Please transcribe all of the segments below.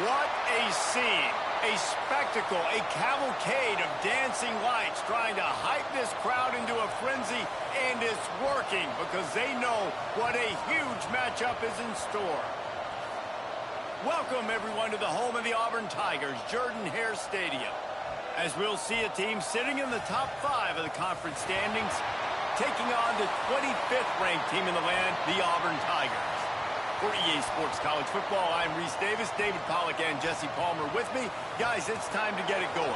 What a scene, a spectacle, a cavalcade of dancing lights trying to hype this crowd into a frenzy, and it's working because they know what a huge matchup is in store. Welcome, everyone, to the home of the Auburn Tigers, Jordan-Hare Stadium, as we'll see a team sitting in the top 5 of the conference standings, taking on the 25th ranked team in the land, the Auburn Tigers. For EA Sports College Football, I'm Reese Davis, David Pollack, and Jesse Palmer with me. Guys, it's time to get it going.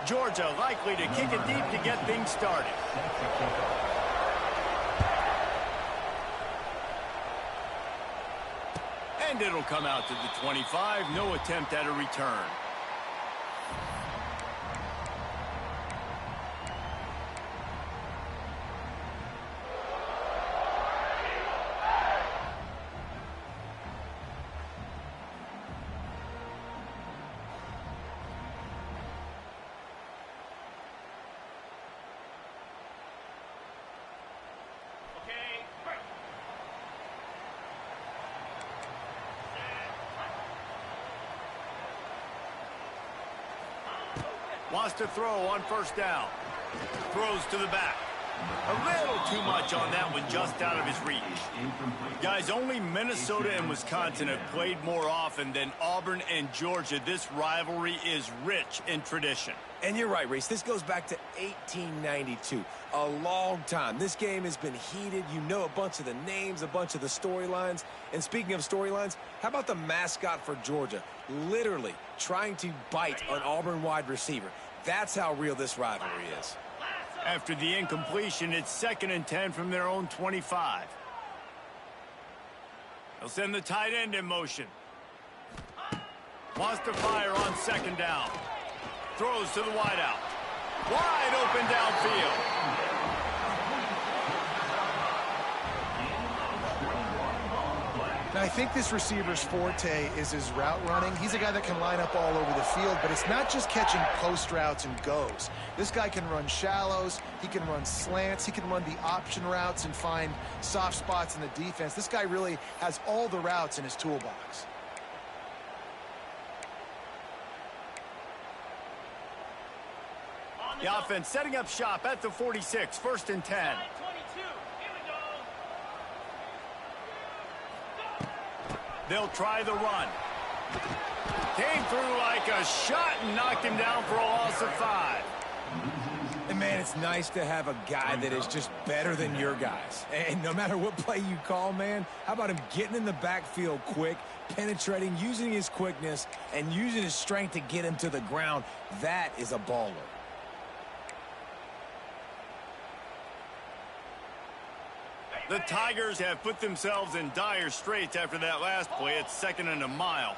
Georgia likely to kick it deep to get things started. And it'll come out to the 25. No attempt at a return. Wants to throw on first down. Throws to the back. A little too much on that one, just out of his reach. Guys, only Minnesota and Wisconsin have played more often than Auburn and Georgia. This rivalry is rich in tradition. And you're right, Reese. This goes back to 1892. A long time. This game has been heated. You know a bunch of the names, a bunch of the storylines. And speaking of storylines, how about the mascot for Georgia? Literally trying to bite an Auburn wide receiver. That's how real this rivalry is. After the incompletion, it's 2nd and 10 from their own 25. They'll send the tight end in motion. Wants to fire on 2nd down. Throws to the wideout. Wide open downfield. Now, I think this receiver's forte is his route running. He's a guy that can line up all over the field, but it's not just catching post routes and goes. This guy can run shallows, he can run slants, he can run the option routes and find soft spots in the defense. This guy really has all the routes in his toolbox. The offense setting up shop at the 46, 1st and 10. They'll try the run. Came through like a shot and knocked him down for a loss of 5. And, man, it's nice to have a guy that is just better than your guys. And no matter what play you call, man, how about him getting in the backfield quick, penetrating, using his quickness, and using his strength to get him to the ground? That is a baller. The Tigers have put themselves in dire straits after that last play. It's 2nd and a mile.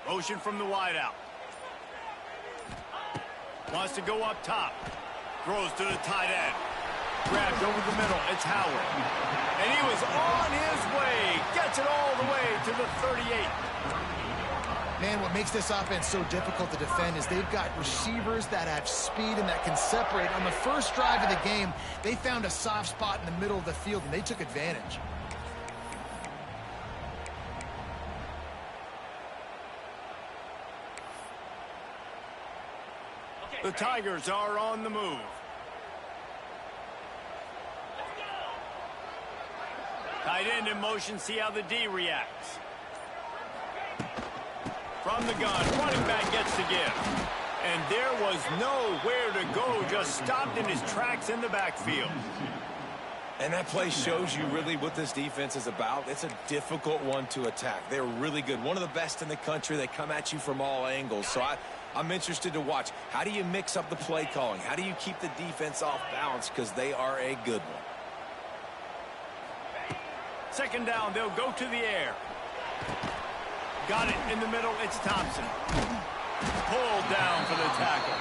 Motion from the wideout. Wants to go up top. Throws to the tight end. Grabbed over the middle. It's Howard. And he was on his way. Gets it all the way to the 38. Man, what makes this offense so difficult to defend is they've got receivers that have speed and that can separate. On the first drive of the game, they found a soft spot in the middle of the field, and they took advantage. The Tigers are on the move. Tight end in motion, see how the D reacts. From the gun, running back gets the give. And there was nowhere to go, just stopped in his tracks in the backfield. And that play shows you really what this defense is about. It's a difficult one to attack. They're really good. One of the best in the country. They come at you from all angles. So I'm interested to watch. How do you mix up the play calling? How do you keep the defense off balance? Because they are a good one. 2nd down, they'll go to the air. Got it in the middle, it's Thompson. Pulled down for the tackle.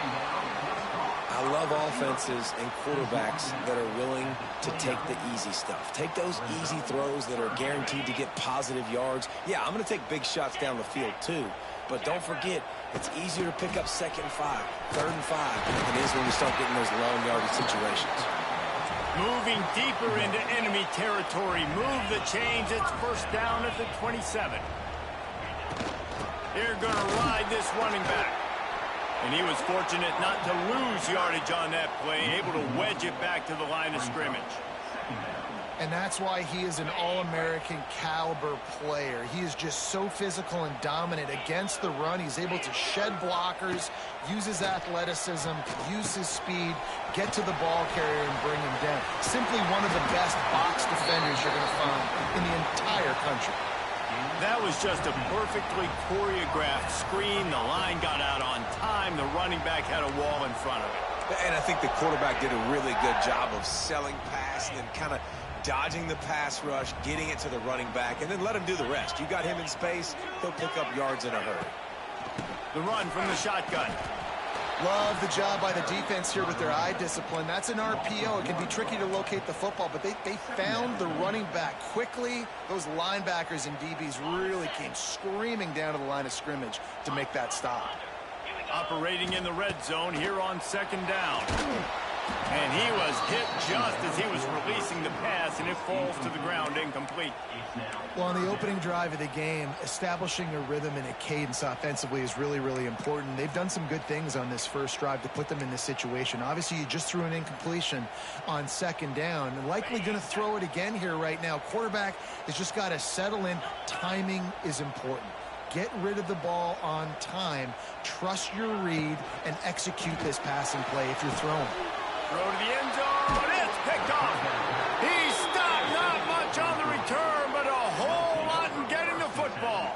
I love offenses and quarterbacks that are willing to take the easy stuff. Take those easy throws that are guaranteed to get positive yards. Yeah, I'm going to take big shots down the field too. But don't forget, it's easier to pick up 2nd and 5, 3rd and 5 than it is when you start getting those long yardage situations. Moving deeper into enemy territory. Move the chains. It's 1st down at the 27. They're going to ride this running back. And he was fortunate not to lose yardage on that play, able to wedge it back to the line of scrimmage. And that's why he is an all-American caliber player. He is just so physical and dominant against the run. He's able to shed blockers, use his athleticism, use his speed, get to the ball carrier and bring him down. Simply one of the best box defenders you're going to find in the entire country. That was just a perfectly choreographed screen. The line got out on time. The running back had a wall in front of it. And I think the quarterback did a really good job of selling pass and then kind of dodging the pass rush, getting it to the running back, and then let him do the rest. You got him in space, he'll pick up yards in a hurry. The run from the shotgun. Love the job by the defense here with their eye discipline. That's an RPO. It can be tricky to locate the football, but they found the running back quickly. Those linebackers and DBs really came screaming down to the line of scrimmage to make that stop. Operating in the red zone here on 2nd down. And he was hit just as he was releasing the pass, and it falls to the ground incomplete. Well, on the opening drive of the game, establishing a rhythm and a cadence offensively is really, really important. They've done some good things on this first drive to put them in this situation. Obviously, you just threw an incompletion on 2nd down. Likely going to throw it again here right now. Quarterback has just got to settle in. Timing is important. Get rid of the ball on time. Trust your read and execute this passing play if you're throwing. Throw to the end zone. It's picked off. He stopped. Not much on the return, but a whole lot in getting the football.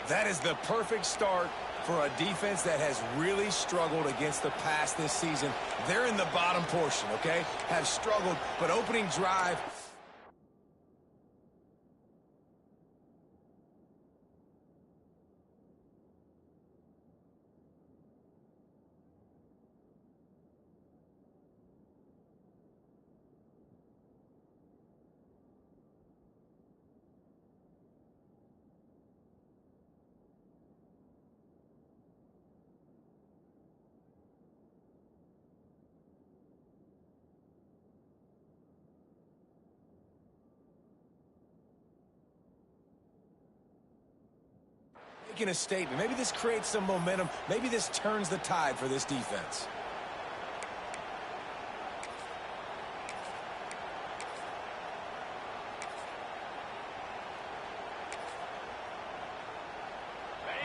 That is the perfect start for a defense that has really struggled against the pass this season. They're in the bottom portion, okay? Have struggled, but opening drive. Making a statement. Maybe this creates some momentum. Maybe this turns the tide for this defense.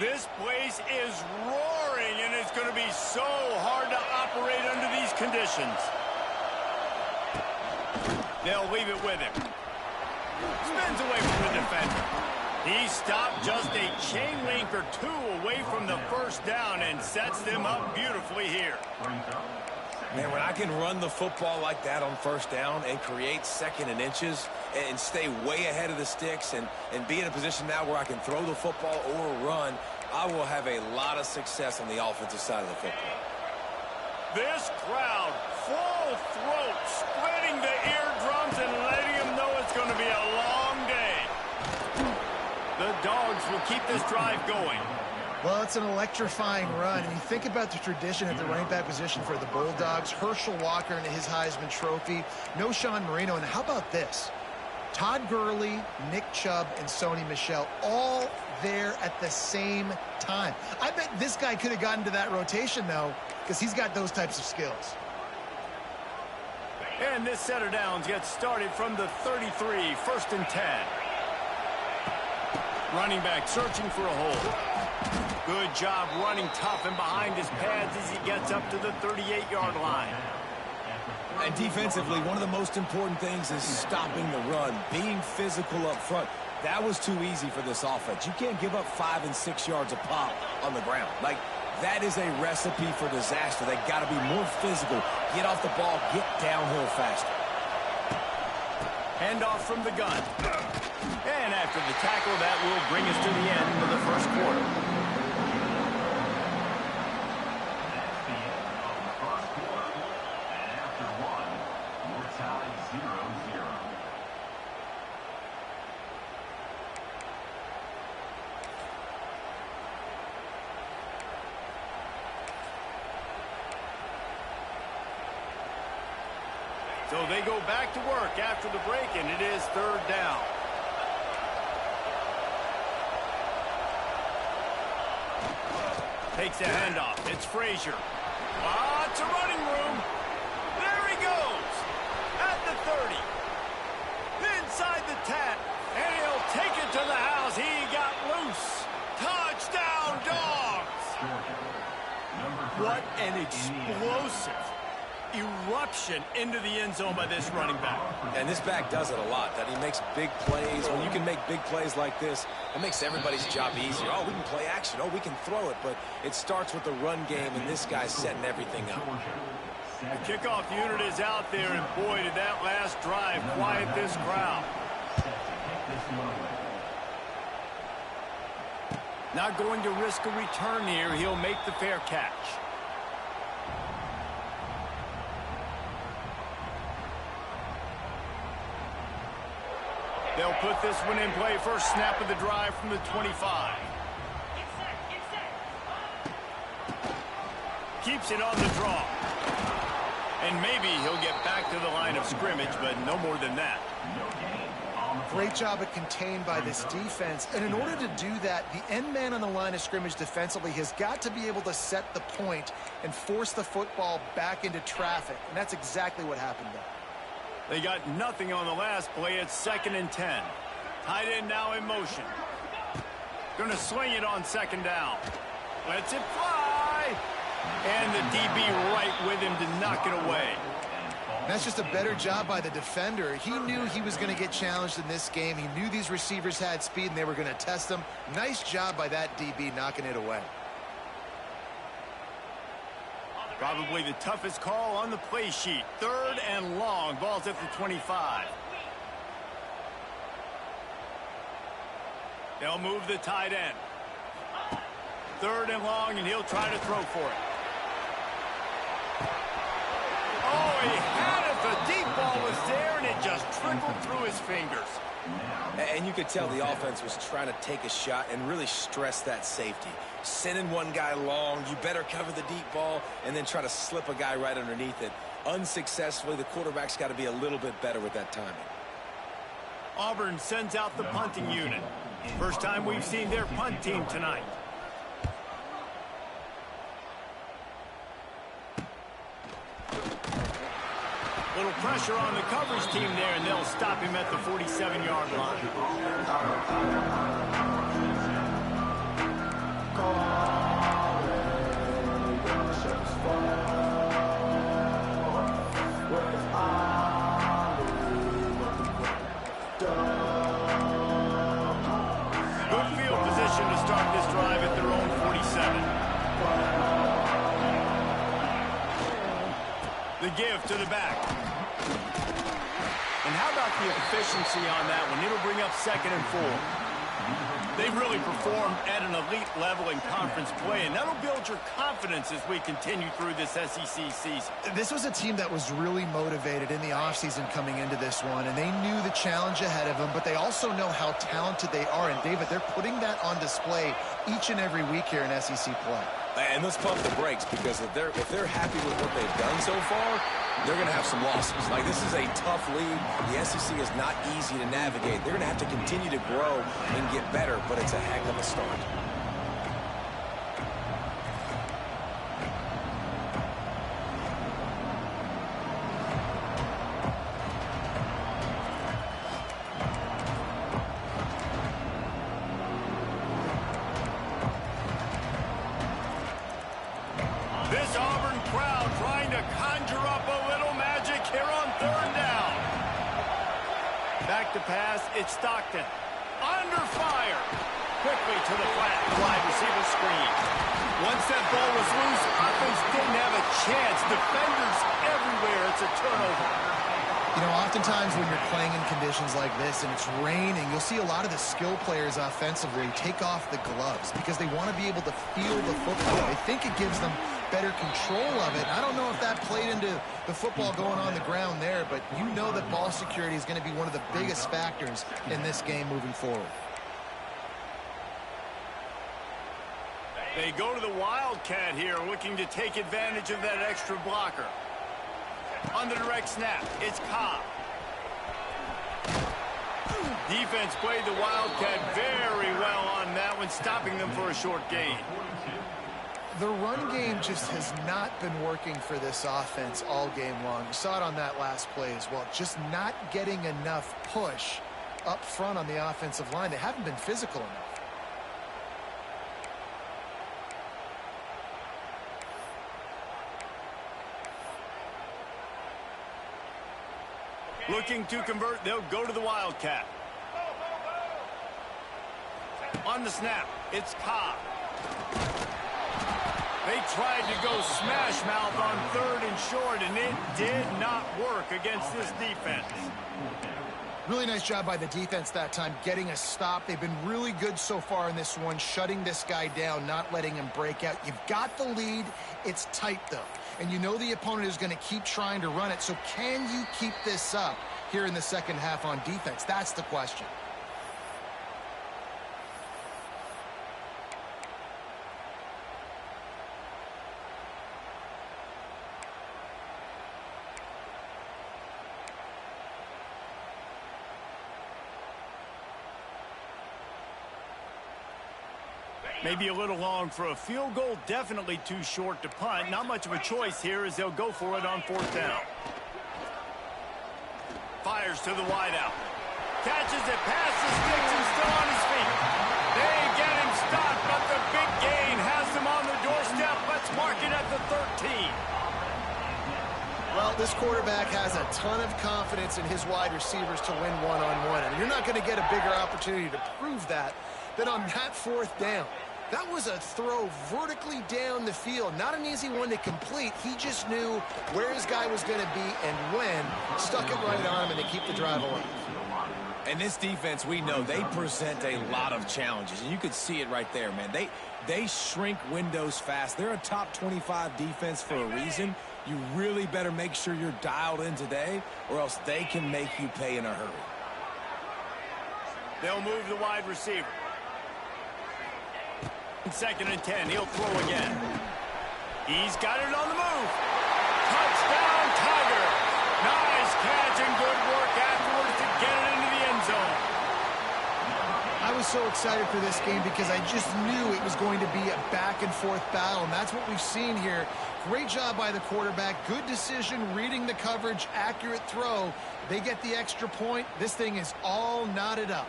This place is roaring, and it's going to be so hard to operate under these conditions. They'll leave it with him. Spins away from the defender. He stopped just a chain link or two away from the 1st down and sets them up beautifully here. Man, when I can run the football like that on 1st down and create 2nd and inches and stay way ahead of the sticks and be in a position now where I can throw the football or run, I will have a lot of success on the offensive side of the football. This crowd, full throat, splitting the eardrums and letting them know it's going to be a long day. The Dogs will keep this drive going. Well, it's an electrifying run. And you think about the tradition at the running back position for the Bulldogs. Herschel Walker and his Heisman Trophy. No Sean Marino. And how about this? Todd Gurley, Nick Chubb, and Sony Michel all there at the same time. I bet this guy could have gotten to that rotation, though, because he's got those types of skills. And this set of downs gets started from the 33, 1st and 10. Running back searching for a hole. Good job running tough and behind his pads as he gets up to the 38-yard line. And defensively, one of the most important things is stopping the run, being physical up front. That was too easy for this offense. You can't give up 5 and 6 yards a pop on the ground. Like, that is a recipe for disaster. They got to be more physical, get off the ball, get downhill faster. Handoff from the gun. And after the tackle, that will bring us to the end of the 1st quarter. So they go back to work after the break, and it is third down. Takes a handoff. It's Frazier. Lots of running room. There he goes. At the 30. Inside the 10. And he'll take it to the house. He got loose. Touchdown, Dogs. What an explosive eruption into the end zone by this running back. And this back does it a lot, that he makes big plays. When you can make big plays like this, it makes everybody's job easier. Oh, we can play action. Oh, we can throw it. But it starts with the run game, and this guy's setting everything up. The kickoff unit is out there, and boy, did that last drive quiet this crowd. Not going to risk a return here. He'll make the fair catch. They'll put this one in play. First snap of the drive from the 25. Keeps it on the draw. And maybe he'll get back to the line of scrimmage, but no more than that. Great job of contained by this defense. And in order to do that, the end man on the line of scrimmage defensively has got to be able to set the point and force the football back into traffic. And that's exactly what happened there. They got nothing on the last play. It's 2nd and 10. Tight end now in motion. Going to swing it on 2nd down. Lets it fly. And the DB right with him to knock it away. That's just a better job by the defender. He knew he was going to get challenged in this game. He knew these receivers had speed and they were going to test him. Nice job by that DB knocking it away. Probably the toughest call on the play sheet. 3rd and long. Ball's at the 25. They'll move the tight end. 3rd and long, and he'll try to throw for it. Oh, he had it. The deep ball was there, and it just trickled through his fingers. And you could tell the offense was trying to take a shot and really stress that safety. Sending one guy long, you better cover the deep ball, and then try to slip a guy right underneath it. Unsuccessfully, the quarterback's got to be a little bit better with that timing. Auburn sends out the punting unit. First time we've seen their punt team tonight. Little pressure on the coverage team there, and they'll stop him at the 47-yard line. Good field position to start this drive at their own 47. The give to the back. And how about the efficiency on that one? It'll bring up 2nd and 4. They've really performed at an elite level in conference play, and that'll build your confidence as we continue through this SEC season. This was a team that was really motivated in the offseason coming into this one, and they knew the challenge ahead of them, but they also know how talented they are. And, David, they're putting that on display each and every week here in SEC play. And let's pump the brakes, because if they're happy with what they've done so far, they're going to have some losses. Like, this is a tough league. The SEC is not easy to navigate. They're going to have to continue to grow and get better, but it's a heck of a start. This Auburn crowd trying to conjure up a little magic here on 3rd down. Back to pass, it's Stockton. Under fire. Quickly to the flat, wide receiver screen. Once that ball was loose, offense didn't have a chance. Defenders everywhere. It's a turnover. You know, oftentimes when you're playing in conditions like this and it's raining, you'll see a lot of the skill players offensively take off the gloves because they want to be able to feel the football. They think it gives them better control of it. I don't know if that played into the football going on the ground there, but you know that ball security is going to be one of the biggest factors in this game moving forward. They go to the Wildcat here, looking to take advantage of that extra blocker. On the direct snap, it's Cobb. Defense played the Wildcat very well on that one, stopping them for a short gain. The run game just has not been working for this offense all game long. You saw it on that last play as well. Just not getting enough push up front on the offensive line. They haven't been physical enough. Looking to convert, they'll go to the Wildcat. On the snap, it's Cobb. They tried to go smash mouth on 3rd and short, and it did not work against this defense. Really nice job by the defense that time, getting a stop. They've been really good so far in this one, shutting this guy down, not letting him break out. You've got the lead. It's tight, though. And you know the opponent is going to keep trying to run it. So can you keep this up here in the second half on defense? That's the question. Maybe a little long for a field goal, definitely too short to punt. Not much of a choice here as they'll go for it on 4th down. Fires to the wideout. Catches it, passes, sticks, and still on his feet. They get him stopped, but the big gain has him on the doorstep. Let's mark it at the 13. Well, this quarterback has a ton of confidence in his wide receivers to win one-on-one, and you're not going to get a bigger opportunity to prove that than on that 4th down. That was a throw vertically down the field. Not an easy one to complete. He just knew where his guy was going to be and when. Stuck it right on him, and they keep the drive alive. And this defense, we know, they present a lot of challenges. And you could see it right there, man. They shrink windows fast. They're a top 25 defense for a reason. You really better make sure you're dialed in today, or else they can make you pay in a hurry. They'll move the wide receiver. 2nd and 10. He'll throw again. He's got it on the move. Touchdown, Tiger. Nice catch and good work afterwards to get it into the end zone. I was so excited for this game because I just knew it was going to be a back-and-forth battle, and that's what we've seen here. Great job by the quarterback. Good decision, reading the coverage, accurate throw. They get the extra point. This thing is all knotted up.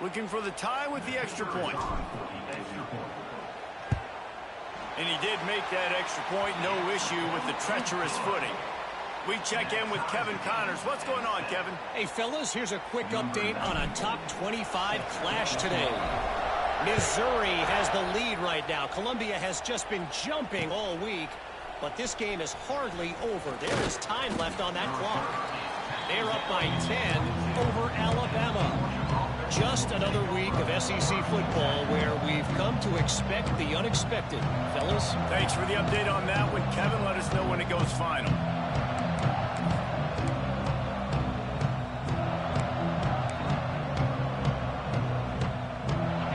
Looking for the tie with the extra point. And he did make that extra point. No issue with the treacherous footing. We check in with Kevin Connors. What's going on, Kevin? Hey, fellas, here's a quick update on a top 25 clash today. Missouri has the lead right now. Columbia has just been jumping all week, but this game is hardly over. There is time left on that clock. They're up by 10 over Alabama. Just another week of SEC football where we've come to expect the unexpected. Fellas? Thanks for the update on that one, Kevin. Let us know when it goes final.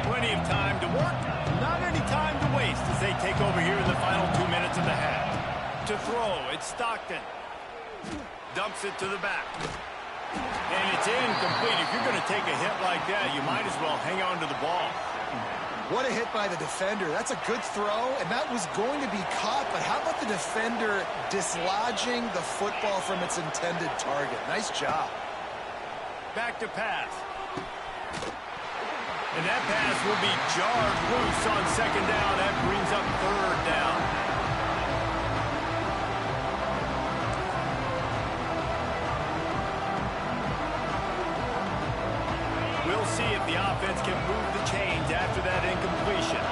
Plenty of time to work, not any time to waste as they take over here in the final 2 minutes of the half. To throw, it's Stockton. Dumps it to the back. And it's incomplete. If you're going to take a hit like that, you might as well hang on to the ball. What a hit by the defender. That's a good throw, and that was going to be caught, but how about the defender dislodging the football from its intended target? Nice job. Back to pass. And that pass will be jarred loose on 2nd down. That brings up 3rd down. We'll see if the offense can move the chains after that incompletion.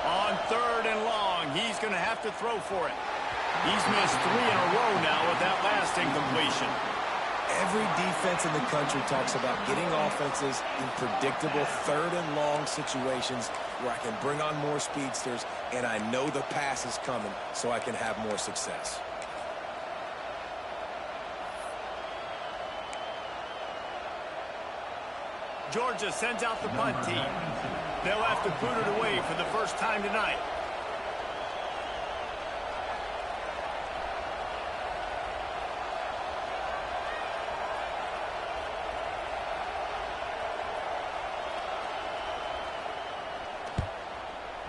On 3rd and long, he's going to have to throw for it. He's missed 3 in a row now with that last incompletion. Every defense in the country talks about getting offenses in predictable 3rd and long situations where I can bring on more speedsters and I know the pass is coming so I can have more success. Georgia sends out the punt team. They'll have to boot it away for the first time tonight.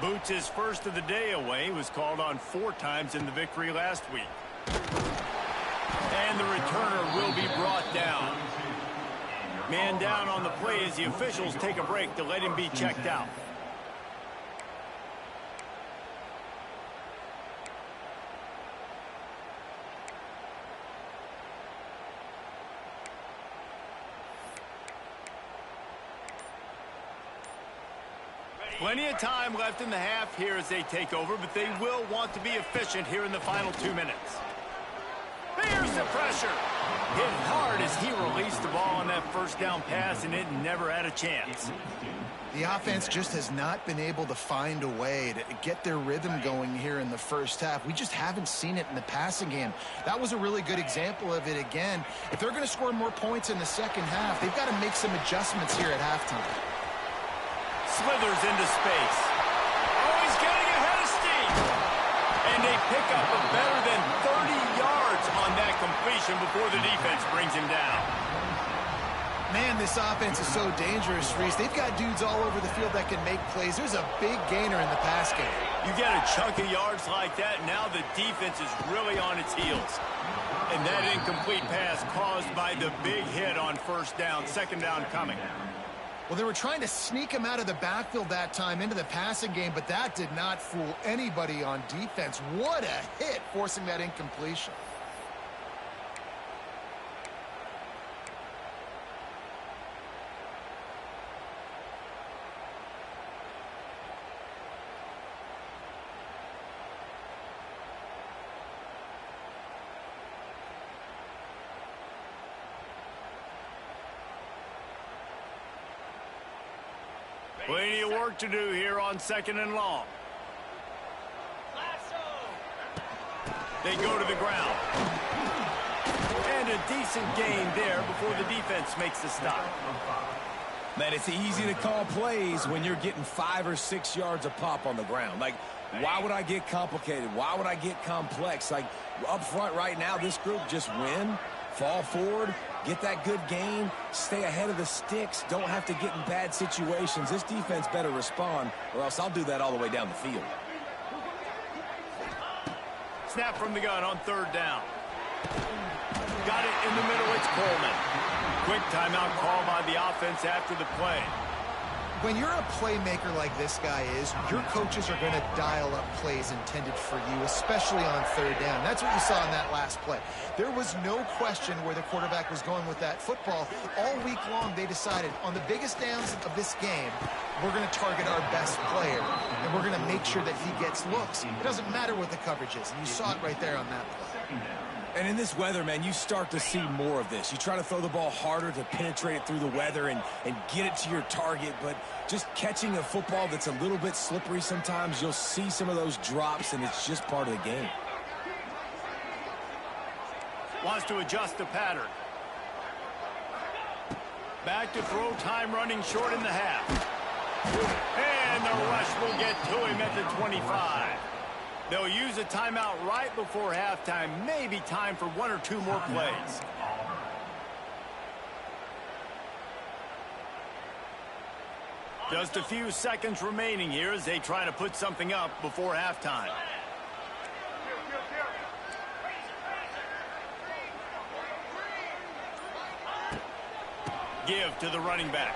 Boots' first of the day away was called on 4 times in the victory last week. And the returner will be brought down. Man down on the play as the officials take a break to let him be checked out. Plenty of time left in the half here as they take over, but they will want to be efficient here in the final 2 minutes. There's the pressure. Hit hard as he released the ball on that first down pass, and it never had a chance. The offense just has not been able to find a way to get their rhythm going here in the first half. We just haven't seen it in the passing game. That was a really good example of it again. If they're going to score more points in the second half, they've got to make some adjustments here at halftime. Slithers into space. Oh, he's getting ahead of steam. And they pick up a better than 30 yards on that completion before the defense brings him down. Man, this offense is so dangerous, Reese. They've got dudes all over the field that can make plays. There's a big gainer in the pass game. You get a chunk of yards like that, now the defense is really on its heels. And that incomplete pass caused by the big hit on first down, second down coming. Well, they were trying to sneak him out of the backfield that time into the passing game, but that did not fool anybody on defense. What a hit, forcing that incompletion. Plenty of work to do here on second and long. They go to the ground. And a decent gain there before the defense makes the stop. Man, it's easy to call plays when you're getting 5 or 6 yards a pop on the ground. Like, why would I get complicated? Why would I get complex? Like, up front right now, this group just win, fall forward, get that good gain, stay ahead of the sticks, don't have to get in bad situations. This defense better respond, or else I'll do that all the way down the field. Snap from the gun on third down. Got it in the middle, it's Coleman. Quick timeout call by the offense after the play. When you're a playmaker like this guy is, your coaches are going to dial up plays intended for you, especially on third down. That's what you saw in that last play. There was no question where the quarterback was going with that football. All week long, they decided on the biggest downs of this game, we're going to target our best player, and we're going to make sure that he gets looks. It doesn't matter what the coverage is, and you saw it right there on that play. And in this weather, man, you start to see more of this. You try to throw the ball harder to penetrate it through the weather and get it to your target, but just catching a football that's a little bit slippery sometimes, you'll see some of those drops, and it's just part of the game. Wants to adjust the pattern. Back to throw, time running short in the half. And the rush will get to him at the 25. They'll use a timeout right before halftime. Maybe time for 1 or 2 more plays. Just a few seconds remaining here as they try to put something up before halftime. Give to the running back.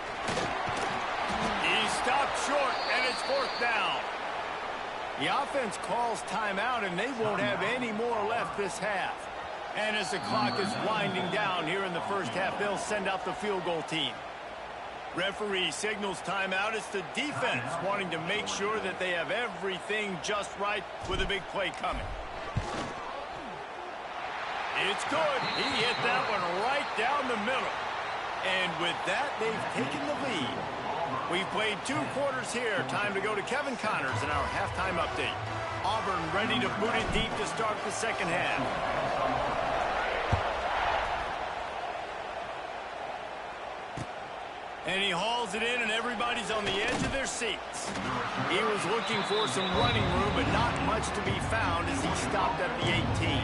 He stopped short, and it's fourth down. The offense calls timeout, and they won't have any more left this half. And as the clock is winding down here in the first half, they'll send out the field goal team. Referee signals timeout. It's the defense wanting to make sure that they have everything just right with a big play coming. It's good. He hit that one right down the middle. And with that, they've taken the lead. We've played 2 quarters here. Time to go to Kevin Connors in our halftime update. Auburn ready to boot it deep to start the second half. And he hauls it in, and everybody's on the edge of their seats. He was looking for some running room, but not much to be found as he stopped at the 18.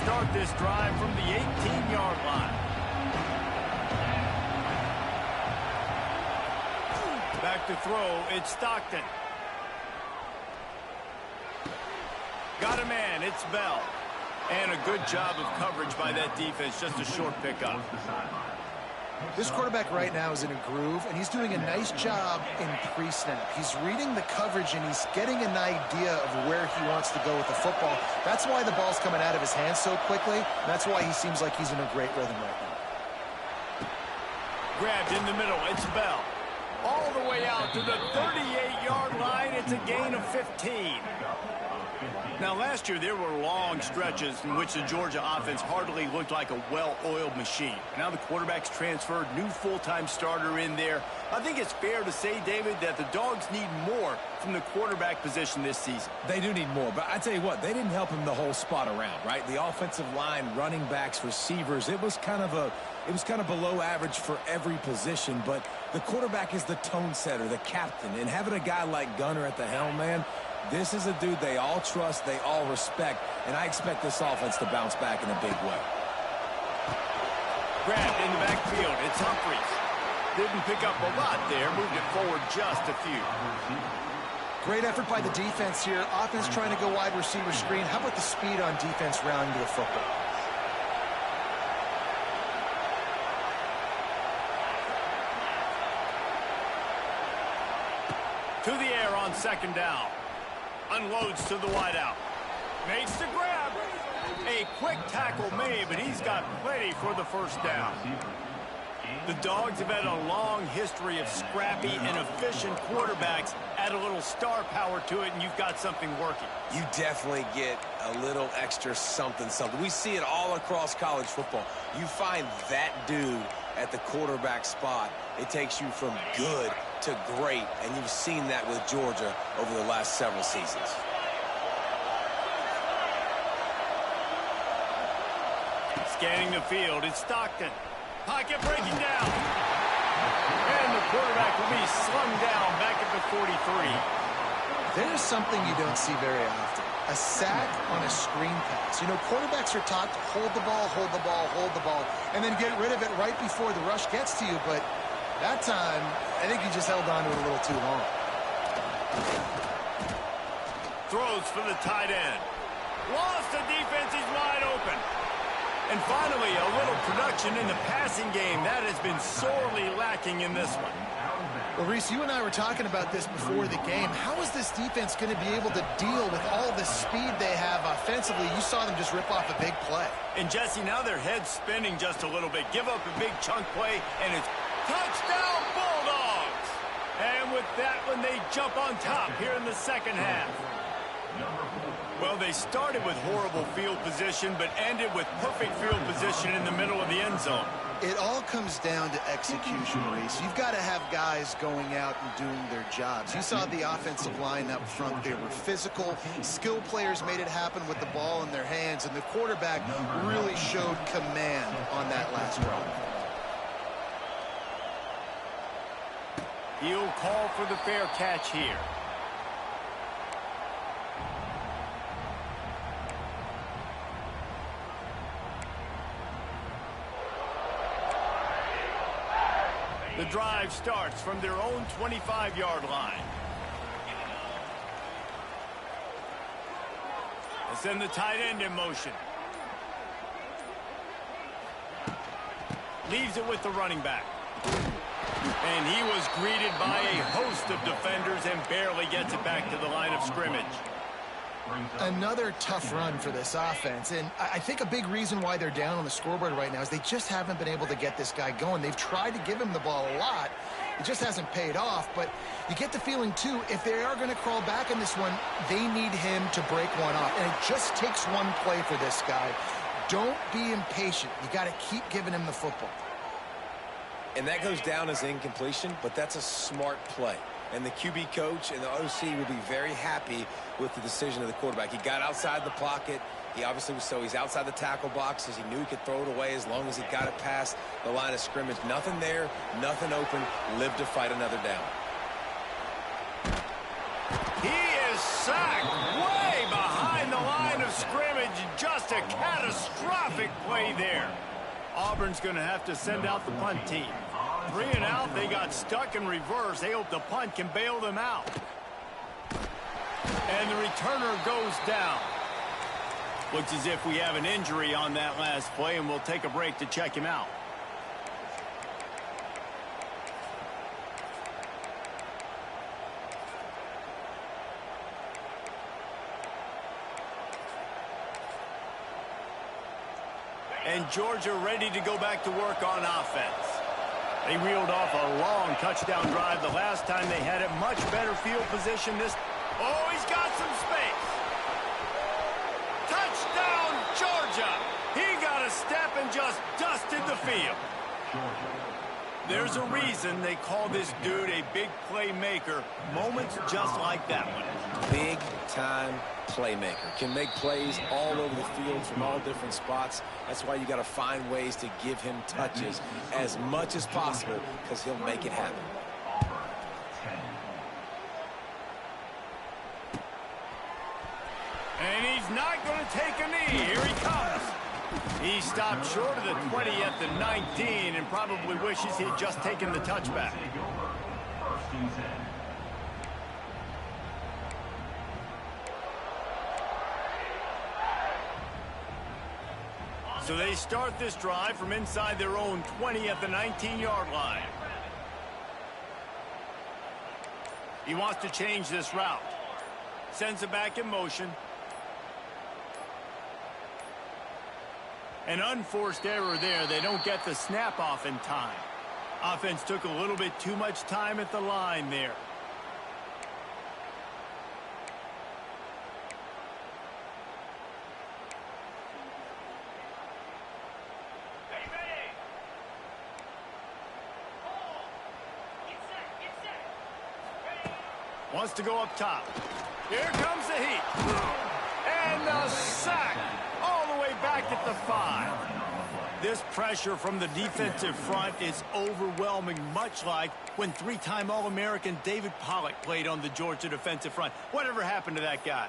start this drive from the 18-yard line. Back to throw, it's Stockton. Got a man, it's Bell. And a good job of coverage by that defense, just a short pickup. This quarterback right now is in a groove, and he's doing a nice job in pre-snap. He's reading the coverage, and he's getting an idea of where he wants to go with the football. That's why the ball's coming out of his hands so quickly. That's why he seems like he's in a great rhythm right now. Grabbed in the middle, it's Bell. All the way out to the 38-yard line. It's a gain of 15. Now, last year, there were long stretches in which the Georgia offense hardly looked like a well-oiled machine. Now the quarterback's transferred, new full-time starter in there. I think it's fair to say, David, that the Dogs need more from the quarterback position this season. They do need more, but I tell you what, they didn't help him the whole spot around, right? The offensive line, running backs, receivers, it was kind of below average for every position, but the quarterback is the tone setter, the captain, and having a guy like Gunner at the helm, man, this is a dude they all trust, they all respect, and I expect this offense to bounce back in a big way. Grabbed in the backfield, it's Humphries. Didn't pick up a lot there, moved it forward just a few. Great effort by the defense here. Offense trying to go wide receiver screen. How about the speed on defense rounding to the football? To the air on second down. Unloads to the wideout. Makes the grab. A quick tackle made, but he's got plenty for the first down. The Dogs have had a long history of scrappy and efficient quarterbacks. Add a little star power to it, and you've got something working. You definitely get a little extra something. We see it all across college football. You find that dude at the quarterback spot, it takes you from good to great, and you've seen that with Georgia over the last several seasons. Scanning the field, it's Stockton. Pocket breaking down. And the quarterback will be slung down back at the 43. There's something you don't see very often. A sack on a screen pass. You know, quarterbacks are taught to hold the ball, hold the ball, hold the ball, and then get rid of it right before the rush gets to you, but that time, I think he just held on to it a little too long. Throws for the tight end. Lost the defense, he's wide open. And finally, a little production in the passing game. That has been sorely lacking in this one. Well, Reese, you and I were talking about this before the game. How is this defense going to be able to deal with all the speed they have offensively? You saw them just rip off a big play. And, Jesse, now their head's spinning just a little bit. Give up a big chunk play, and it's touchdown Bulldogs! And with that one, they jump on top here in the second half. Well, they started with horrible field position, but ended with perfect field position in the middle of the end zone. It all comes down to execution, Reese. You've got to have guys going out and doing their jobs. You saw the offensive line up front. They were physical. Skilled players made it happen with the ball in their hands, and the quarterback really showed command on that last drive. He'll call for the fair catch here. The drive starts from their own 25-yard line. They send the tight end in motion. Leaves it with the running back. And he was greeted by a host of defenders and barely gets it back to the line of scrimmage. Another tough run for this offense, and I think a big reason why they're down on the scoreboard right now is they just haven't been able to get this guy going. They've tried to give him the ball a lot. It just hasn't paid off, but you get the feeling, too, if they are going to crawl back in this one, they need him to break one off, and it just takes one play for this guy. Don't be impatient. You got to keep giving him the football. And that goes down as incompletion, but that's a smart play. And the QB coach and the OC will be very happy with the decision of the quarterback. He got outside the pocket. He obviously was he's outside the tackle boxes. He knew he could throw it away as long as he got it past the line of scrimmage. Nothing there, nothing open. Live to fight another down. He is sacked way behind the line of scrimmage. scrimmage. Just a catastrophic play there. Auburn's going to have to send out the punt team. 3 and out, they got stuck in reverse. They hope the punt can bail them out. And the returner goes down. Looks as if we have an injury on that last play, and we'll take a break to check him out. And Georgia ready to go back to work on offense. They reeled off a long touchdown drive the last time they had it. Much better field position this. Oh, he's got some space. Touchdown, Georgia. He got a step and just dusted the field. There's a reason they call this dude a big playmaker. Moments just like that one. Big-time playmaker. Can make plays all over the field from all different spots. That's why you got to find ways to give him touches as much as possible, because he'll make it happen. And he's not going to take a knee. Here he comes. He stopped short of the 20 at the 19 and probably wishes he had just taken the touchback. So they start this drive from inside their own 20 at the 19-yard line. He wants to change this route. Sends it back in motion. An unforced error there. They don't get the snap off in time. Offense took a little bit too much time at the line there. Wants to go up top. Here comes the heat. And the sack all the way back at the 5. This pressure from the defensive front is overwhelming, much like when 3-time All-American David Pollock played on the Georgia defensive front. Whatever happened to that guy?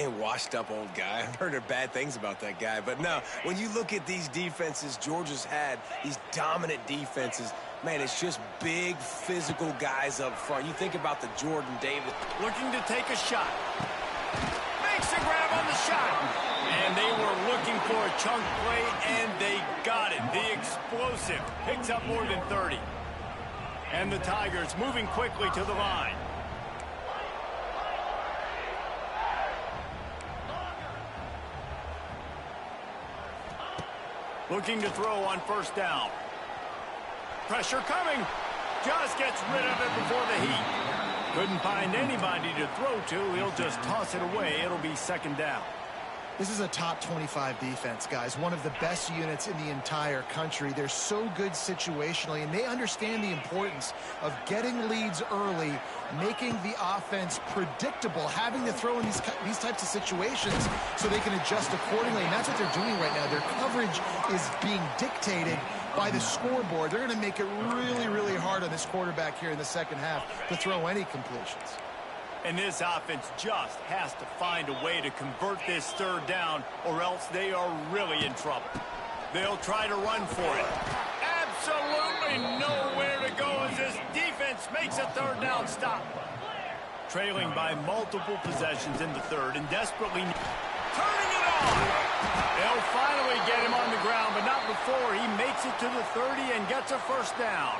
A washed-up old guy. I've heard bad things about that guy. But no, when you look at these defenses Georgia's had, these dominant defenses, man, it's just big, physical guys up front. You think about the Jordan Davis. Looking to take a shot. Makes a grab on the shot. And they were looking for a chunk play, and they got it. The explosive picks up more than 30. And the Tigers moving quickly to the line. Looking to throw on first down. Pressure coming. Just gets rid of it before the heat. Couldn't find anybody to throw to. He'll just toss it away. It'll be second down. This is a top 25 defense, guys. One of the best units in the entire country. They're so good situationally, and they understand the importance of getting leads early, making the offense predictable, having to throw in these types of situations so they can adjust accordingly. And that's what they're doing right now. Their coverage is being dictated by the scoreboard. They're going to make it really, really hard on this quarterback here in the second half to throw any completions. And this offense just has to find a way to convert this third down, or else they are really in trouble. They'll try to run for it. Absolutely nowhere to go as this defense makes a third down stop. Trailing by multiple possessions in the third and desperately turning it on. They'll finally get him on the ground, but not before he makes it to the 30 and gets a first down.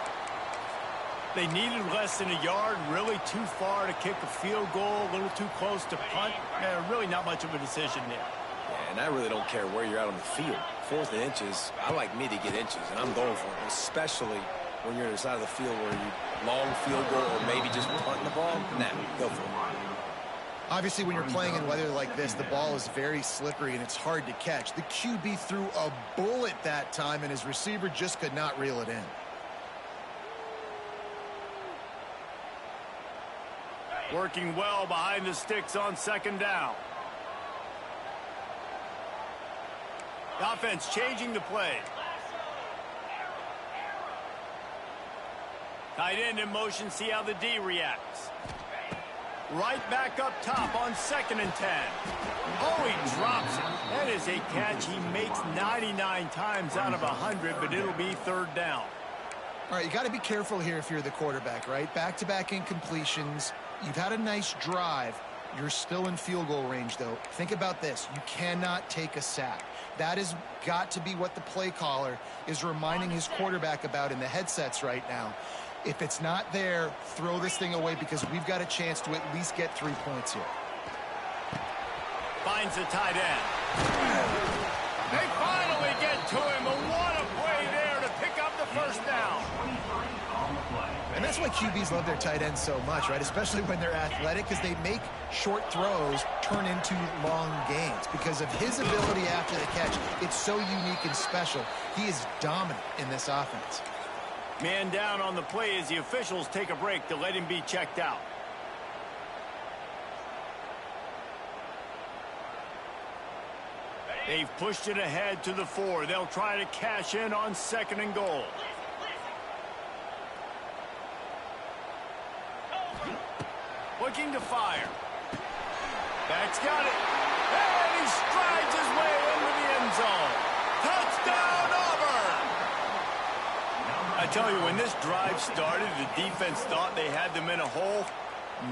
They needed less than a yard, really too far to kick a field goal, a little too close to punt. Really not much of a decision there. Yeah, and I really don't care where you're out on the field. 4th and inches, I like me to get inches, and I'm going for it, especially when you're on the side of the field where you long field goal or maybe just punting the ball. Nah, go for it. Obviously, when you're playing in weather like this, the ball is very slippery and it's hard to catch. The QB threw a bullet that time, and his receiver just could not reel it in. Working well behind the sticks on second down. The offense changing the play. Tight end in motion, see how the D reacts. Right back up top on 2nd and 10. Oh, he drops it. That is a catch he makes 99 times out of 100, but it'll be 3rd down. All right, you got to be careful here if you're the quarterback, right? Back-to-back incompletions. You've had a nice drive. You're still in field goal range, though. Think about this. You cannot take a sack. That has got to be what the play caller is reminding his quarterback about in the headsets right now. If it's not there, throw this thing away because we've got a chance to at least get 3 points here. Finds the tight end. They finally get to him. What a play there to pick up the 1st down. And that's why QBs love their tight ends so much, right? Especially when they're athletic, because they make short throws turn into long gains. Because of his ability after the catch, it's so unique and special. He is dominant in this offense. Man down on the play as the officials take a break to let him be checked out. They've pushed it ahead to the 4. They'll try to cash in on 2nd and goal. Looking to fire. Back's got it. And he strides his way into the end zone. Touchdown, Auburn! I tell you, when this drive started, the defense thought they had them in a hole.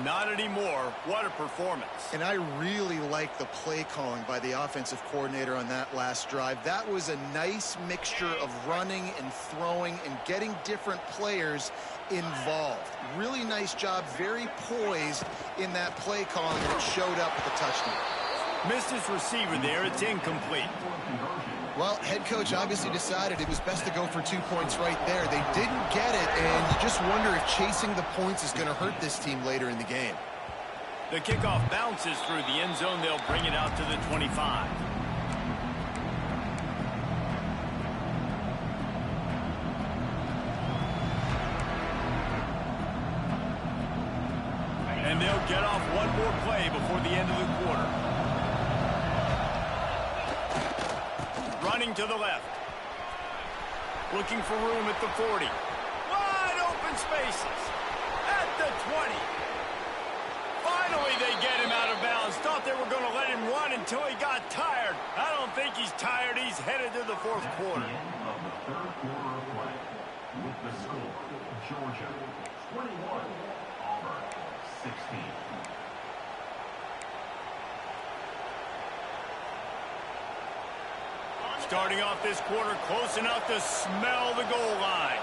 Not anymore. What a performance. And I really like the play calling by the offensive coordinator on that last drive. That was a nice mixture of running and throwing and getting different players involved. Really nice job, very poised in that play calling, and it showed up with a touchdown. Missed his receiver there. It's incomplete. Well, head coach obviously decided it was best to go for 2 points right there. They didn't get it, and you just wonder if chasing the points is going to hurt this team later in the game. The kickoff bounces through the end zone. They'll bring it out to the 25. And they'll get off one more play before the end of the quarter. Running to the left. Looking for room at the 40. Wide open spaces. At the 20. Finally, they get him out of bounds. Thought they were going to let him run until he got tired. I don't think he's tired. He's headed to the 4th quarter. Of the 3rd quarter of play. With the score, Georgia 21, Auburn 16. Starting off this quarter close enough to smell the goal line.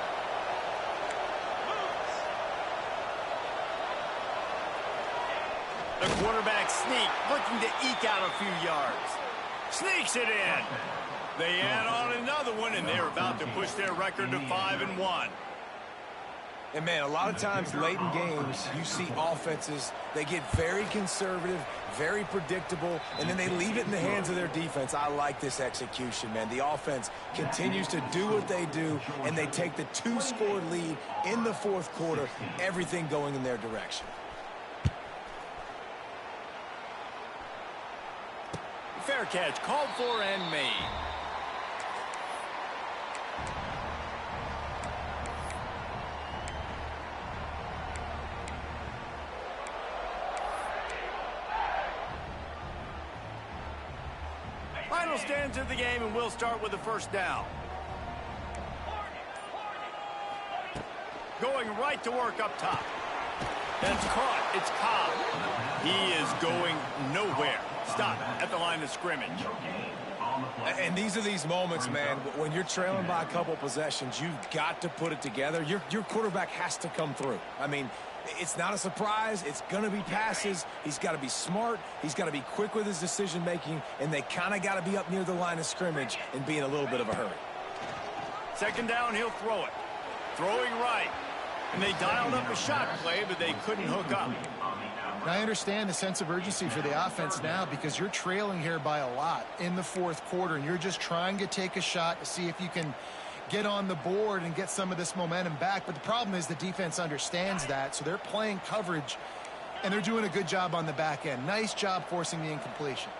The quarterback sneak, looking to eke out a few yards. Sneaks it in. They add on another one, and they're about to push their record to 5-1. And, man, a lot of times late in games, you see offenses, they get very conservative, very predictable, and then they leave it in the hands of their defense. I like this execution, man. The offense continues to do what they do, and they take the 2-score lead in the 4th quarter, everything going in their direction. Fair catch, called for and made. Final stands of the game, and we'll start with the 1st down. Going right to work up top. That's caught. It's Cobb. He is going nowhere. Stop at the line of scrimmage. And these are these moments, man, when you're trailing by a couple possessions, you've got to put it together. Your quarterback has to come through. I mean, it's not a surprise. It's going to be passes. He's got to be smart. He's got to be quick with his decision-making, and they kind of got to be up near the line of scrimmage and be in a little bit of a hurry. 2nd down, he'll throw it. Throwing right. And they dialed up a shot play, but they couldn't hook up. And I understand the sense of urgency for the offense now because you're trailing here by a lot in the 4th quarter, and you're just trying to take a shot to see if you can get on the board and get some of this momentum back. But the problem is the defense understands that, so they're playing coverage, and they're doing a good job on the back end. Nice job forcing the incompletion.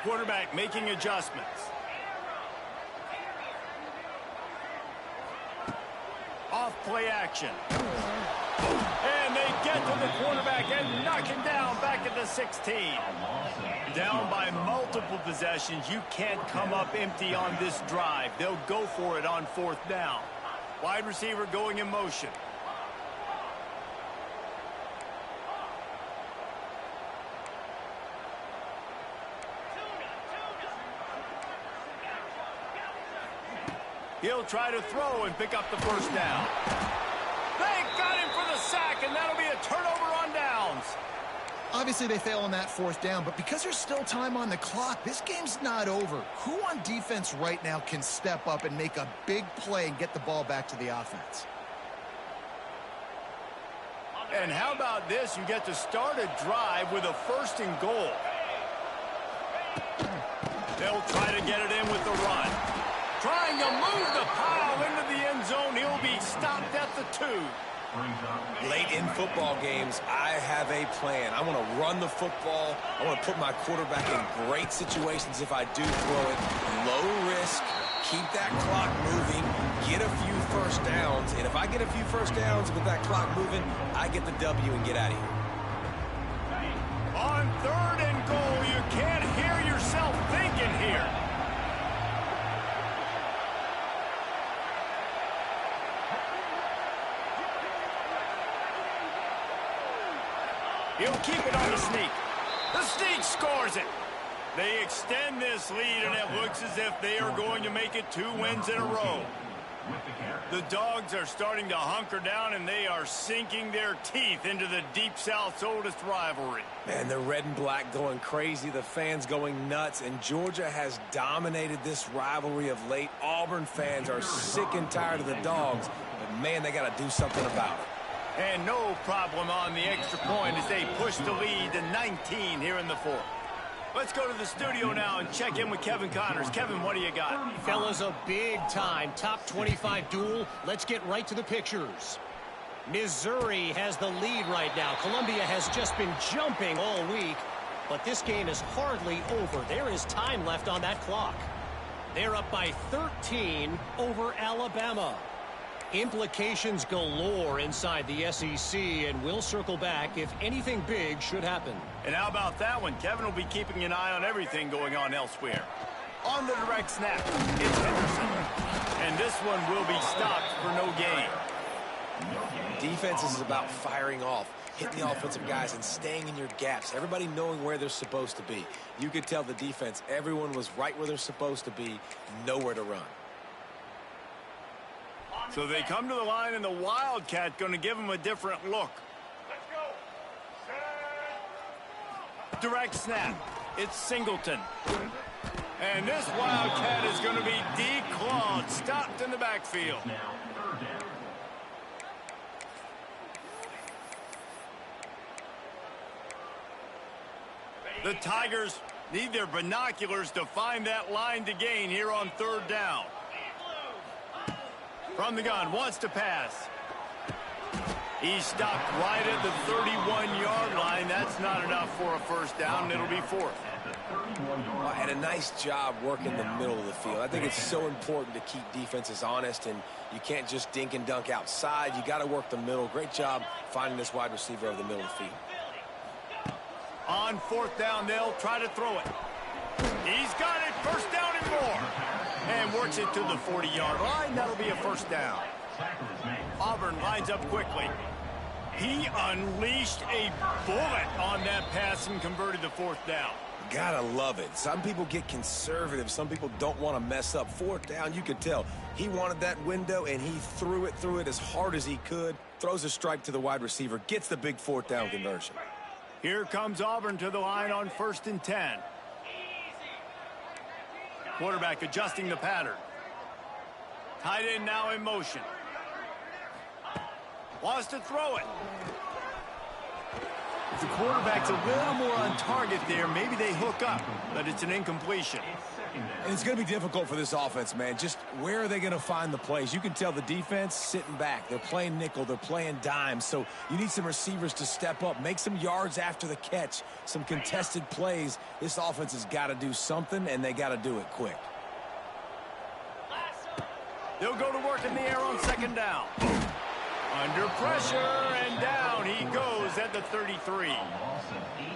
Quarterback making adjustments. Off play action. And they get get to the quarterback and knock him down back at the 16. Down by multiple possessions. You can't come up empty on this drive. They'll go for it on 4th down. Wide receiver going in motion. He'll try to throw and pick up the 1st down. They got him for the sack, and that'll be a turnover on downs. Obviously, they fail on that 4th down, but because there's still time on the clock, this game's not over. Who on defense right now can step up and make a big play and get the ball back to the offense? And how about this? You get to start a drive with a 1st and goal. They'll try to get it in with the run. Trying to move the pile into the end zone. He'll be stopped at the 2. Late in football games, I have a plan. I want to run the football. I want to put my quarterback in great situations if I do throw it. Low risk, keep that clock moving, get a few 1st downs. And if I get a few 1st downs with that clock moving, I get the W and get out of here. On 3rd and goal, you can't hear yourself thinking here. He'll keep it on the sneak. The sneak scores it. They extend this lead, and it looks as if they are going to make it 2 wins in a row. The Dogs are starting to hunker down, and they are sinking their teeth into the Deep South's oldest rivalry. Man, the red and black going crazy, the fans going nuts, and Georgia has dominated this rivalry of late. Auburn fans are sick and tired of the Dogs, but man, they got to do something about it. And no problem on the extra point as they push the lead to 19 here in the 4th. Let's go to the studio now and check in with Kevin Connors. Kevin, what do you got? Fellas, a big-time top 25 duel. Let's get right to the pictures. Missouri has the lead right now. Columbia has just been jumping all week, but this game is hardly over. There is time left on that clock. They're up by 13 over Alabama. Implications galore inside the SEC, and we'll circle back if anything big should happen. And how about that one? Kevin will be keeping an eye on everything going on elsewhere. On the direct snap, it's Henderson. And this one will be stopped for no gain. Defense is about firing off, hitting the offensive guys, and staying in your gaps. Everybody knowing where they're supposed to be. You could tell the defense, everyone was right where they're supposed to be, nowhere to run. So they come to the line, and the Wildcat going to give them a different look. Direct snap. It's Singleton. And this Wildcat is going to be declawed, stopped in the backfield. The Tigers need their binoculars to find that line to gain here on 3rd down. From the gun, wants to pass. He's stopped right at the 31-yard line. That's not enough for a 1st down, and it'll be 4th. Well, and a nice job working the middle of the field. I think it's so important to keep defenses honest, and you can't just dink and dunk outside. You got to work the middle. Great job finding this wide receiver over the middle of the field. On 4th down, they'll try to throw it. He's got it. 1st down and more. And works it to the 40-yard line. That'll be a 1st down. Auburn lines up quickly. He unleashed a bullet on that pass and converted the 4th down. Gotta love it. Some people get conservative. Some people don't want to mess up. 4th down, you could tell. He wanted that window, and he threw it as hard as he could. Throws a strike to the wide receiver. Gets the big 4th down conversion. Here comes Auburn to the line on 1st and 10. Quarterback adjusting the pattern. Tight end now in motion. Wants to throw it. If the quarterback's a little more on target there, maybe they hook up, but it's an incompletion. And it's going to be difficult for this offense, man. Just where are they going to find the plays? You can tell the defense sitting back. They're playing nickel. They're playing dime. So you need some receivers to step up, make some yards after the catch, some contested plays. This offense has got to do something, and they got to do it quick. They'll go to work in the air on 2nd down. Under pressure, and down he goes at the 33.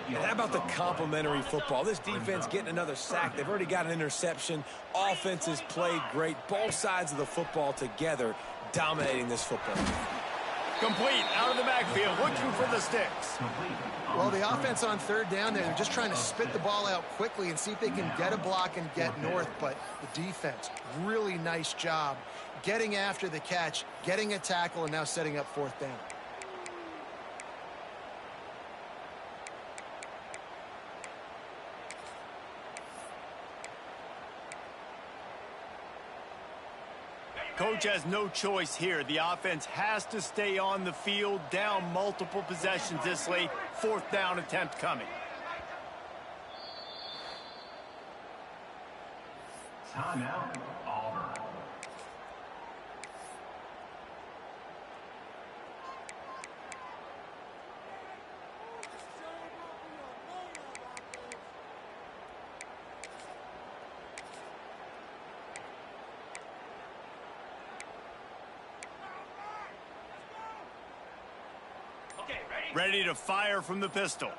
And how about the complimentary football? This defense getting another sack. They've already got an interception. Offense has played great. Both sides of the football together dominating this football game. Complete out of the backfield, looking for the sticks. Well, the offense on third down, they're just trying to spit the ball out quickly and see if they can get a block and get north. But the defense, really nice job getting after the catch, getting a tackle, and now setting up fourth down. Coach has no choice here. The offense has to stay on the field, down multiple possessions this late. Fourth down attempt coming. Timeout, Auburn. Ready to fire from the pistol.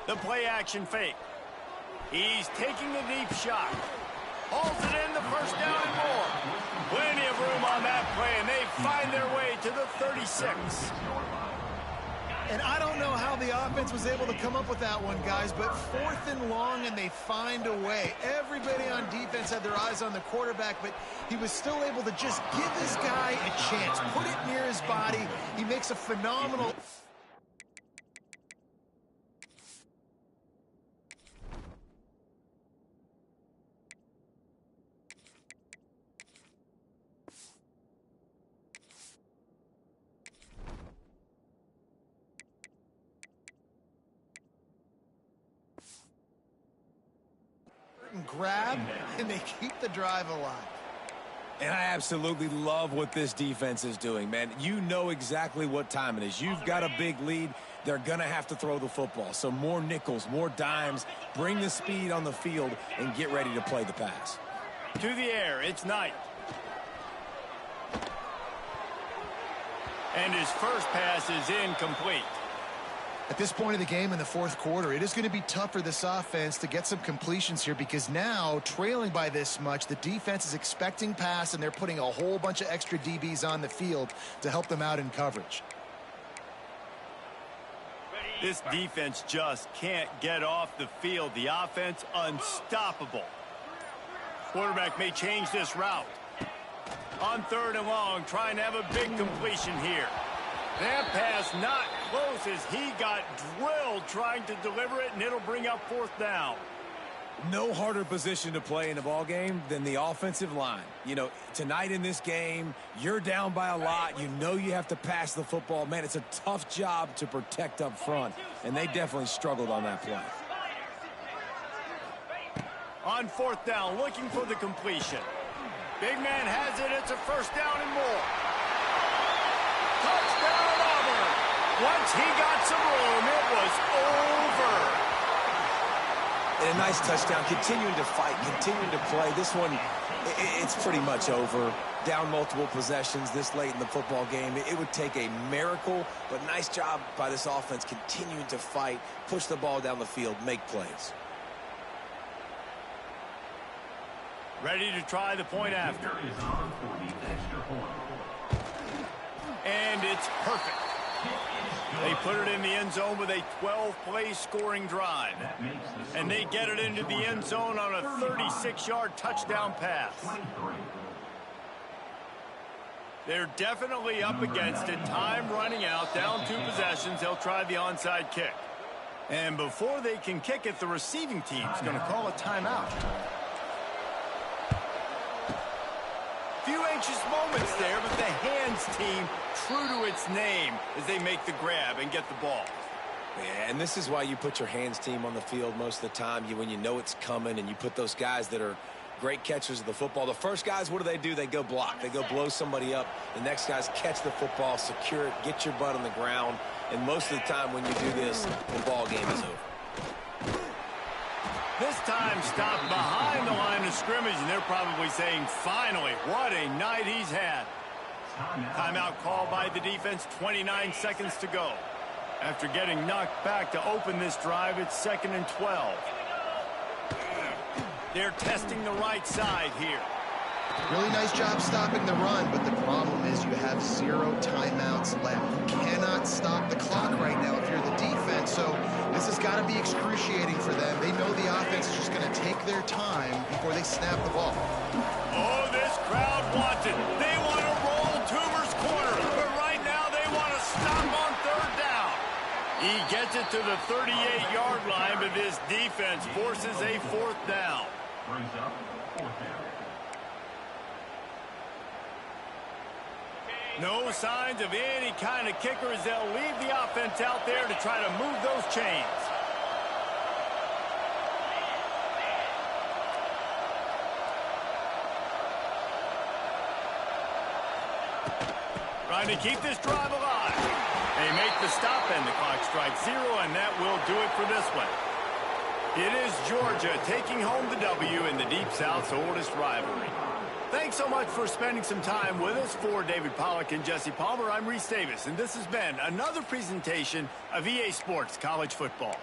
The play action fake. He's taking a deep shot. Hauls it in, the first down and more. Plenty of room on that play, and they find their way to the 36. And I don't know how the offense was able to come up with that one, guys, but fourth and long, and they find a way. Everybody on defense had their eyes on the quarterback, but he was still able to just give this guy a chance, put it near his body. He makes a phenomenal... grab, and they keep the drive alive. And I absolutely love what this defense is doing, man. You know exactly what time it is. You've got a big lead. They're going to have to throw the football. So more nickels, more dimes, bring the speed on the field, and get ready to play the pass. To the air, it's Knight. And his first pass is incomplete. At this point of the game in the fourth quarter, it is going to be tough for this offense to get some completions here because now, trailing by this much, the defense is expecting pass, and they're putting a whole bunch of extra DBs on the field to help them out in coverage. This defense just can't get off the field. The offense unstoppable. Quarterback may change this route. On third and long, trying to have a big completion here. That pass not close as he got drilled trying to deliver it, and it'll bring up fourth down. No harder position to play in a ball game than the offensive line. You know, tonight in this game, you're down by a lot. You know you have to pass the football. Man, it's a tough job to protect up front, and they definitely struggled on that play. On fourth down, looking for the completion. Big man has it. It's a first down and more. Touchdown, Auburn. Once he got some room, it was over. And a nice touchdown, continuing to fight, continuing to play. This one, it's pretty much over. Down multiple possessions this late in the football game. It would take a miracle, but nice job by this offense continuing to fight, push the ball down the field, make plays. Ready to try the point after. And it's perfect. They put it in the end zone with a 12-play scoring drive. And they get it into the end zone on a 36-yard touchdown pass. They're definitely up against it. Time running out, down 2 possessions. They'll try the onside kick. And before they can kick it, the receiving team's going to call a timeout. Few anxious moments there, but the hands team true to its name as they make the grab and get the ball. Yeah, and this is why you put your hands team on the field most of the time. When you know it's coming, and you put those guys that are great catchers of the football. The first guys, what do? They go block. They go blow somebody up. The next guys catch the football, secure it, get your butt on the ground. And most of the time when you do this, the ball game is over. This time stopped behind the line of scrimmage, and they're probably saying, finally, what a night he's had. Timeout called by the defense, 29 seconds to go. After getting knocked back to open this drive, it's 2nd and 12. They're testing the right side here. Really nice job stopping the run, but the problem is you have 0 timeouts left. You cannot stop the clock right now if you're the defense, so this has got to be excruciating for them. They know the offense is just going to take their time before they snap the ball. Oh, this crowd wants it. They want to roll Toomer's corner, but right now they want to stop on 3rd down. He gets it to the 38-yard line, but this defense forces a 4th down. Brings up 4th down. No signs of any kind of kickers. They'll leave the offense out there to try to move those chains. Trying to keep this drive alive. They make the stop and the clock strikes 0, and that will do it for this one. It is Georgia taking home the W in the Deep South's oldest rivalry. Thanks so much for spending some time with us. For David Pollack and Jesse Palmer, I'm Reese Davis, and this has been another presentation of EA Sports College Football.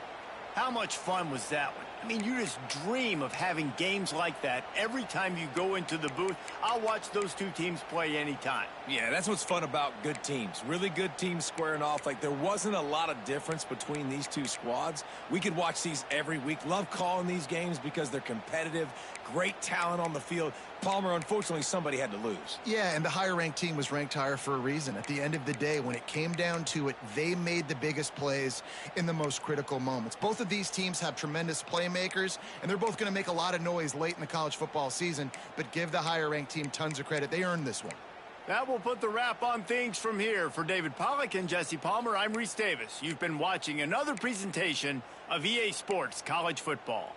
How much fun was that one? I mean, you just dream of having games like that every time you go into the booth. I'll watch those two teams play anytime. Yeah, that's what's fun about good teams. Really good teams squaring off. Like, there wasn't a lot of difference between these two squads. We could watch these every week. Love calling these games because they're competitive, great talent on the field. Palmer, unfortunately, somebody had to lose. Yeah, and the higher-ranked team was ranked higher for a reason. At the end of the day, when it came down to it, they made the biggest plays in the most critical moments. Both of these teams have tremendous playmakers, and they're both going to make a lot of noise late in the college football season, but give the higher-ranked team tons of credit. They earned this one. That will put the wrap on things from here. For David Pollack and Jesse Palmer, I'm Reese Davis. You've been watching another presentation of EA Sports College Football.